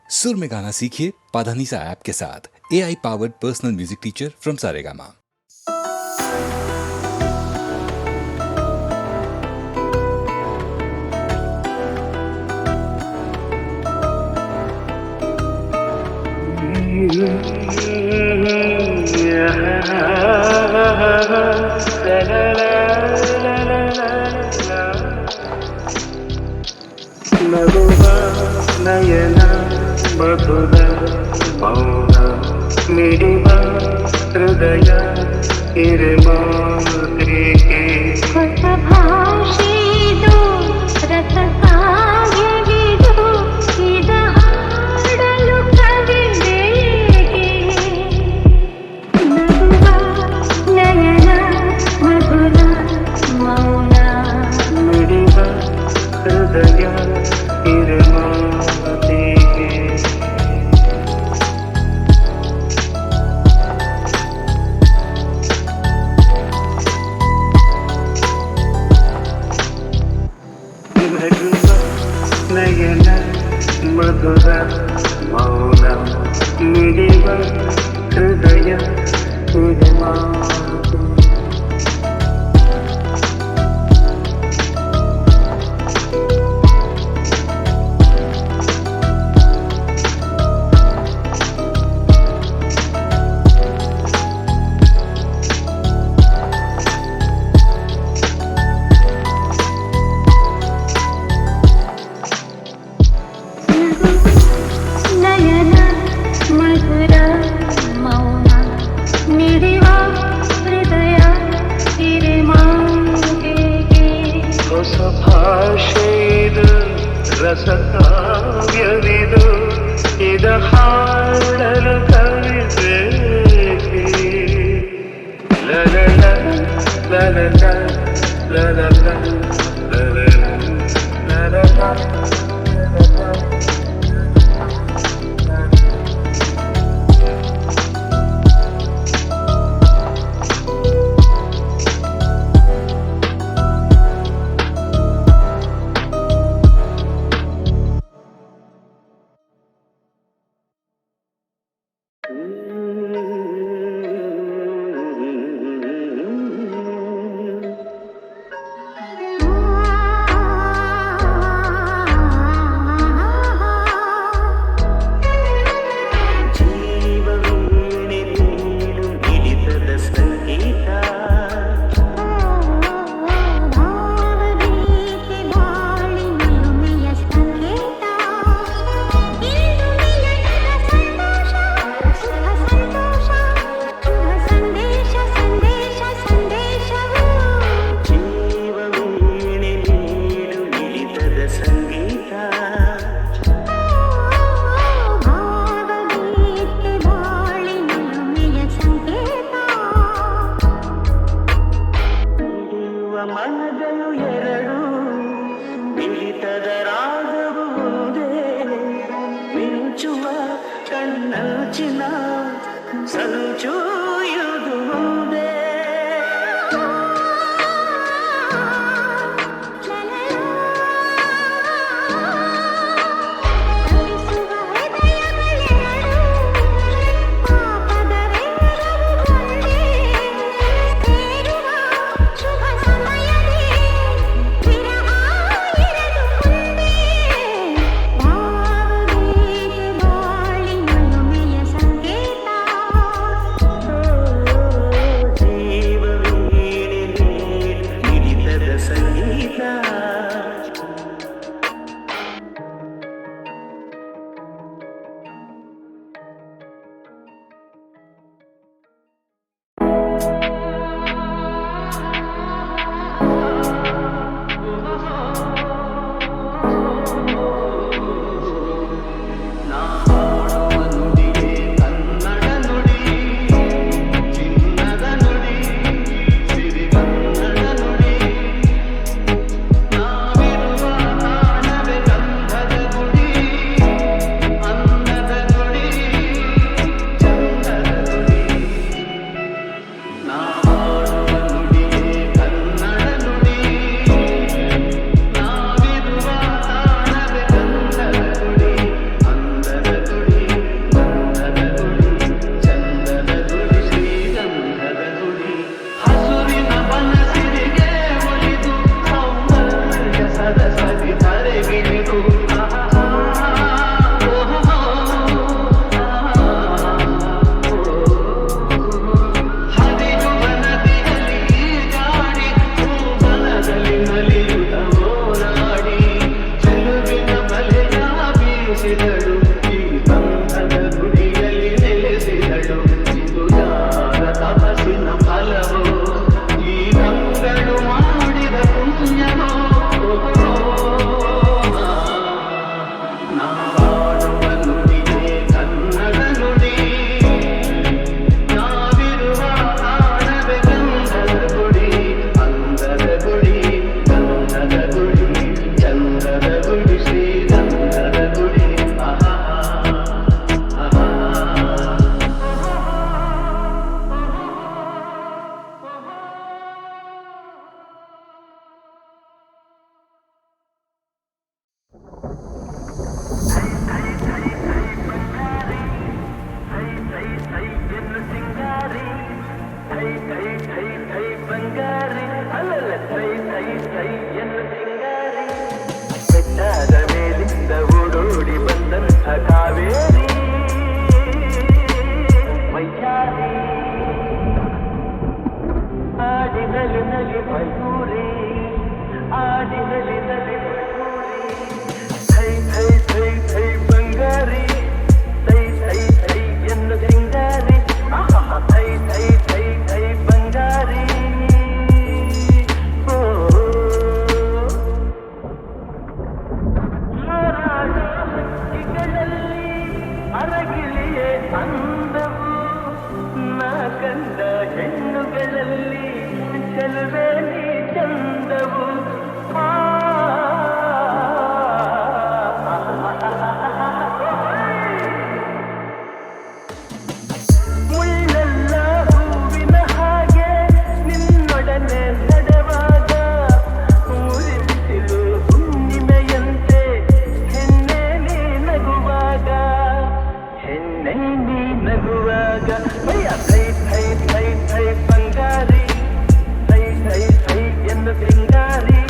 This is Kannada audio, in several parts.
सुर में गाना सीखिए पाधानीसा ऐप के साथ। AI powered personal music teacher from Saregama. ನಗುವ ನಯನ ಮಧುರ ಮೌನ ಮಿಡಿವ ಹೃದಯ ಹಿರಿಮಾತ್ರಿಕೆ ಹೊಸ ಭಾಷೆದು ರಸ ಕಾವ್ಯವಿದು ಇದ ಹಾಡಲು ಕವಿದೇಕೆ ನಗುವ ನಯನ ಮಧುರ ಮೌನ ಮಿಡಿವ ಹೃದಯ ಹಿರಿಮಾತ್ರಿಕೆ ನಯನ ಮಧುರ ಮೌನ ಮಿಡಿವ ಹೃದಯ ಹಿರಿಮಾತ್ರಿಕೆ ನಯನ ಮಧುರ ಮೌನ ಮಿಡಿವ ಹೃದಯ ಹಿರಿಮಾತೆಗೆ ಹೊಸ ಭಾಷೆಯಿದು ರಸ ಕಾವ್ಯವಿದು ಇದ ಹಾಡಲು ಕವಿಬೇಕೆ ಲಲಲ ಲಲಲ ಲಲಲ ಲಲಲ ಲಲಲ ಜೀವವೀಣೆ ನೀಡು ಮಿಡಿತದ ಸಂಗೀತ ಭಾವಗೀತೆ ಬಾಳಿ ನಿಲುಮೆಯ ಸಂಕೇತ ಇಂದು ಮಿಲನದ ಸಂತೋಷ ಸುಖ ಸಂತೋಷ ಶುಭ ಸಂದೇಶ ಸಂದೇಶ ಸಂದೇಶವು ಜೀವವೀಣೆ ನೀಡು ಮಿಡಿತದ ಸಂಗೀತ ಭಾವಗೀತೆ ಬಾಳಿ ನಿಲುಮೆಯ ಸಂಕೇತ ಇಡುವ ಮನಗಳು ಎರಡು ಮಿಡಿತದ ರಾಗವು ಒಂದೇ ಮಿಂಚುವ ಕಣ್ಣಂಚಿನ ಸಂಚೂಯುವುದು ಒಂದೇ ತಪಿಸುವ ಹೃದಯಗಳೆರಡು ಪಾಪದವೆರವು ಒಂದೇ ಸೇರುವ ಶುಭ ಸಮಯದೇ ವಿರಹ ಇರದು ಮುಂದೆ ಭಾವಗೀತೆ ಬಾಳಿ ನಿಲುಮೆಯ ಸಂಕೇತ ನೆಲೆಸಿದಳು ಈ ಗಂಧದ ಗುಡಿಯಲ್ಲಿ ನೆಲೆಸಿದಳು ಇದು ಯಾರ ತಪಸ್ಸಿನ ಫಲವೋ ಈ ಗಂಗಳು ಮಾಡಿದ ಪುಣ್ಯವೋ ನಾಡುವ ನುಡಿಯೇ ಕನ್ನಡ ನುಡಿ ನಾವಿರುವ ಕಾಣದ ಗಂಧದ ಗುಡಿ ಅಂದದ ಗುಡಿ ಗಂಧದ ಗುಡಿ ಚಂದದ ಗುಡಿ ಶ್ರೀಗಂಧದ ಗುಡಿ ಆಹಾ ಆಹಾ ಬಂಗಾರಿ ಅಲ್ಲಲ್ಲ ಸೈ ಸೈ ಸೈ ಎಂದು ಸಿಂಗಾರಿ ಬೆಟ್ಟದ ಮೇಲಿಂದ ಓಡೋಡಿ ಬಂದಂಥ ಕಾವೇರಿ ಮೈಯಾರಿ ಆಡಿನಲಿ ನಲಿ ಮಯೂರಿ ಆಡಿನಲಿ ನಲಿ ಮಯೂರಿ ಸೈ ಸೈ ಸೈ ಸೈ ಬಂಗಾರಿ ಸೈ ಸೈ ಸೈ ಎಂದು ಸಿಂಗಾರಿ ಸೈ ಸೈ ಸೈ ಸೈ ಬಂಗಾರಿ ಹಕ್ಕಿಗಳಲ್ಲಿ ಅರಗಿಲಿಯೇ ಅಂದವು ನಾ ಕಂಡ ಹೆಣ್ಣುಗಳಲ್ಲಿ ಚೆಲುವೆ ನೀ ಚಂದವು ಮುಳ್ಳೆಲ್ಲ ಹೂವಿನ ಹಾಗೆ ನಿನ್ನೊಡನೆ ನಡೆವಾಗ ಮುರಿಸಿಲು ಹುಣ್ಣಿಮೆಯಂತೆ ಹೆಣ್ಣೆ ನೀ ನಗುವಾಗ ಹೆಣ್ಣೆ ನೀ ನಗುವಾಗ ಭಯ ಸೈ ಸೈ ಸೈ ಸೈ ಬಂಗಾರಿ ಸೈ ಸೈ ಸೈ ಎಂದು ಸಿಂಗಾರಿ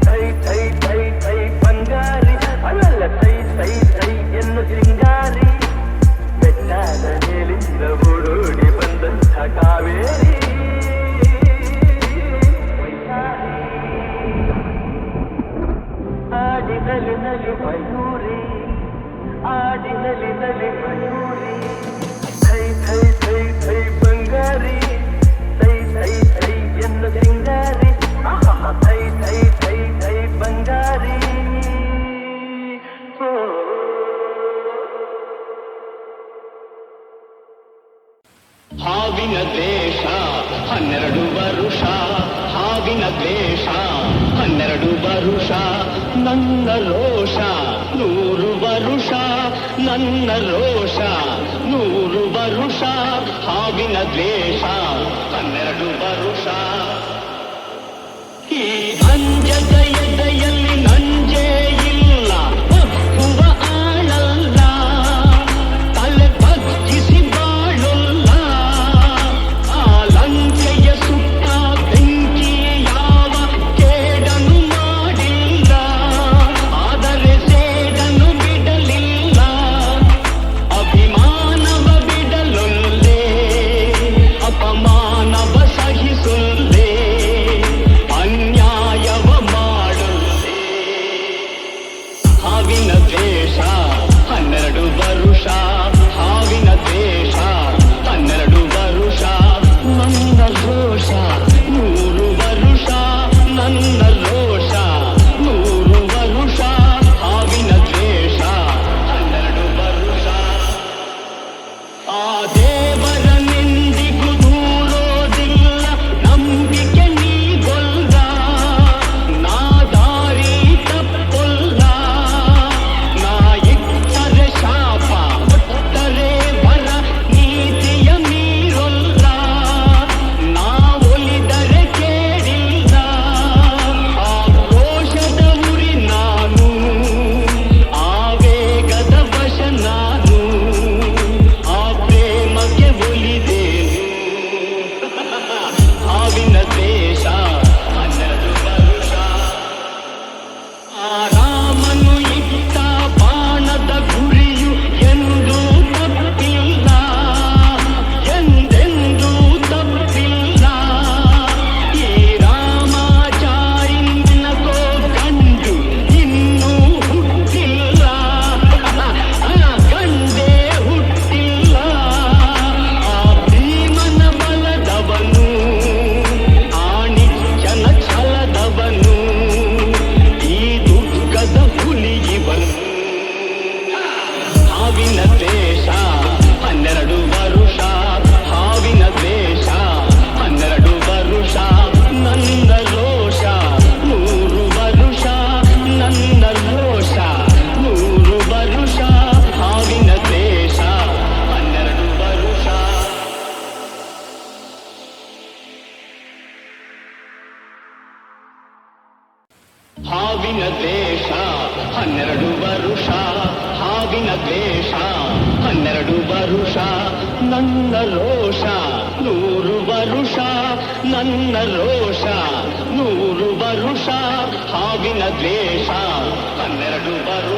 ಸೈ ಸೈ ಸೈ ಸೈ ಬಂಗಾರಿ ಅಲ್ಲಲ್ಲ ಸೈ ಸೈ ಸೈ ಎಂದು ಸಿಂಗಾರಿ ಬೆಟ್ಟದ ಮೇಲಿಂದ ಓಡೋಡಿ ಬಂದಂಥ ಕಾವೇರಿ ಆಡಿನಲಿ ನಲಿ ಮಯೂರಿ ಆಡಿನಲಿ ನಲಿ ಮಯೂರಿ ಸೈ ಸೈ ಸೈ ಸೈ ಬಂಗಾರಿ ಸೈ ಸೈ ಸೈ ಎಂದು ಸಿಂಗಾರಿ ಸೈ ಸೈ ಸೈ ಸೈ ಬಂಗಾರಿ ಹಾವಿನ ದ್ವೇಷ 12 ವರುಷ ಹಾವಿನ ದ್ವೇಷ 12 ವರುಷ ನನ್ನ ರೋಷ 100 ವರುಷ ನನ್ನ ರೋಷ 100 ವರುಷ ಹಾವಿನ ದ್ವೇಷ 12 ವರುಷ ಈ ಅಂಜದ ಎದೆಯಲ್ಲಿ ನಂಜೇ ಇಲ್ಲ ಒಪ್ಪುವ ಆಳಲ್ಲ ತಲೆ ಬಗ್ಗಿಸಿ ಬಾಳಲ್ಲ ಆ ಲಂಕೆಯ ಸುತ್ತ ಬೆಂಕಿ ಯಾವ ಕೇಡನು ಮಾಡಿಲ್ಲ ಆದರೆ ಸೇಡನು ಬಿಡಲಿಲ್ಲ ಅಭಿಮಾನವ ಬಿಡಲೊಲ್ಲೆ ಅಪಮಾನವ ಸಹಿಸೊಲ್ಲೆ ಹಾವಿನ ದ್ವೇಷ 12 ವರುಷ ಹಾವಿನ ದ್ವೇಷ 12 ವರುಷ ನನ್ನ ರೋಷ 100 ವರುಷ ನನ್ನ ರೋಷ 100 ವರುಷ ಹಾವಿನ ದ್ವೇಷ 12 ವರುಷ ಹಾವಿನ ದ್ವೇಷ 12 ವರುಷ ಹಾವಿನ ದ್ವೇಷ 12 ವರುಷ ನನ್ನ ರೋಷ 100 ವರುಷ ನನ್ನ ರೋಷ 100 ವರುಷ ಹಾವಿನ ದ್ವೇಷ 12 ವರುಷ